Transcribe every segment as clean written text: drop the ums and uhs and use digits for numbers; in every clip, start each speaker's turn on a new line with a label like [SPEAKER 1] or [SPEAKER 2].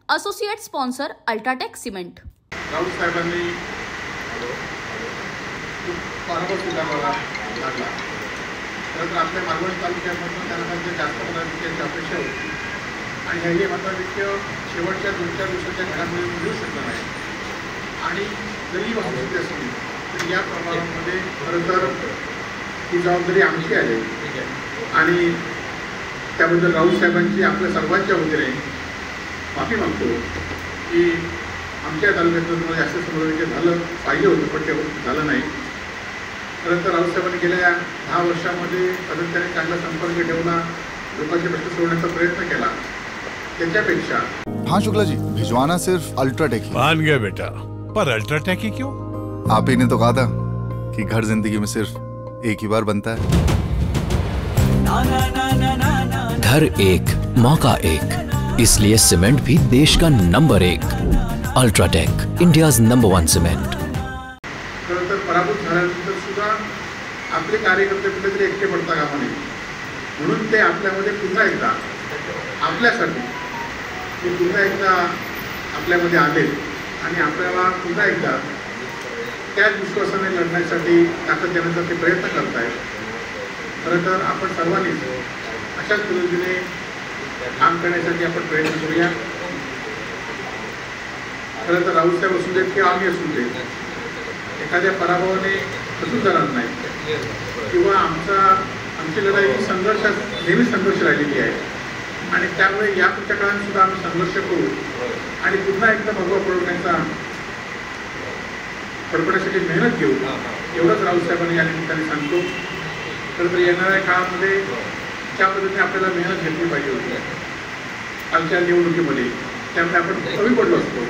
[SPEAKER 1] Associate sponsor UltraTech cement.
[SPEAKER 2] Raut साहेबांनी पराभव स्वीकारला लागला, तर आपल्या मालवण तालुक्यामधून त्यांना जास्त मताधिक्याची अपेक्षा होती आणि हे मताधिक्य शेवटच्या 2-4 दिवसाच्या घडामोडी मिळू शकलं नाही। आणि जरी वाहतूक असली तर या प्रमाणामध्ये खरं तर ही जबाबदारी आमची आहे आणि त्याबद्दल राऊत साहेबांची आपल्या सर्वांच्या वतीने माफी मागतो की आमच्या तालुक्यातून जास्त समावेश झालं पाहिजे होतं, पण ते झालं नाही। खरं तर राऊत साहेबांनी गेल्या 10 वर्षामध्ये सातत्याने चांगला संपर्क ठेवला, लोकांचे प्रश्न सोडवण्याचा प्रयत्न केला। त्याच्यापेक्षा
[SPEAKER 3] हाँ शुक्ला जी, भिजवाना सिर्फ अल्ट्राटेक ही।
[SPEAKER 4] मान गया बेटा, पर अल्ट्राटेक ही क्यों?
[SPEAKER 3] आप ही ने तो कहा था कि घर जिंदगी में सिर्फ एक ही बार बनता है।
[SPEAKER 5] घर एक मौका एक, इसलिए सीमेंट भी देश का number 1। UltraTech, India's number 1 cement.
[SPEAKER 2] खरं तर पराभूत झाल्यानंतर सुद्धा आपले कार्यकर्ते कुठेतरी एकटे पडता कामा नये, म्हणून ते आपल्यामध्ये पुन्हा एकदा आपल्यासाठी ते पुन्हा एकदा आपल्यामध्ये आले आणि आपल्याला पुन्हा एकदा त्याच विश्वासाने लढण्यासाठी ताकद देण्याचा ते प्रयत्न करत आहेत। खरं तर आपण सर्वांनीच अशाच पद्धतीने काम करण्यासाठी आपण प्रयत्न करूया। खरं तर राऊत साहेब असू देत किंवा आम्ही असू देत, एखाद्या पराभवाने खचून जाणार नाही किंवा आमची लढाई ही नेहमी संघर्ष राहिलेली आहे आणि त्यामुळे या पुढच्या काळात सुद्धा आम्ही संघर्ष करू आणि पुन्हा एकदा भगवा पडपण्यासाठी मेहनत घेऊ, एवढंच राऊत साहेबांनी या निमित्ताने सांगतो। खरं तर येणाऱ्या काळामध्ये त्या पद्धतीने आपल्याला मेहनत घेतली पाहिजे होती कालच्या निवडणुकीमध्ये, त्यामुळे आपण कमी पडलो असतो,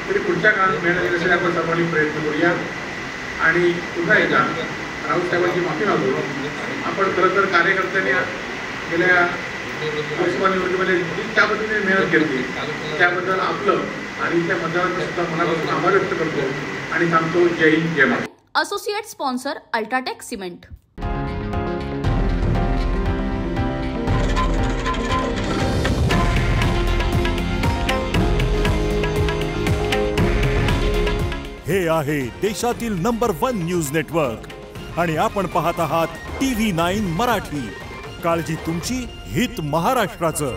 [SPEAKER 2] तरी पुढच्या काळात मेहनत घेण्यासाठी आपण सर्वांनी प्रयत्न करूया आणि पुन्हा एकदा राऊत साहेबांची माफी मागू। आपण खरं तर कार्यकर्त्यांनी गेल्या लोकसभा निवडणुकीमध्ये त्या पद्धतीने मेहनत घेतली, त्याबद्दल आपलं आणि त्या मतदारांचा सुद्धा मनापासून आभार व्यक्त करतो आणि सांगतो जय हिंद जय Maharashtra.
[SPEAKER 1] Associate sponsor UltraTech cement.
[SPEAKER 6] हे आहे देशातील नंबर 1 न्यूज नेटवर्क आणि आपण पाहत आहात TV9 मराठी। काळजी तुमची, हित महाराष्ट्राचं।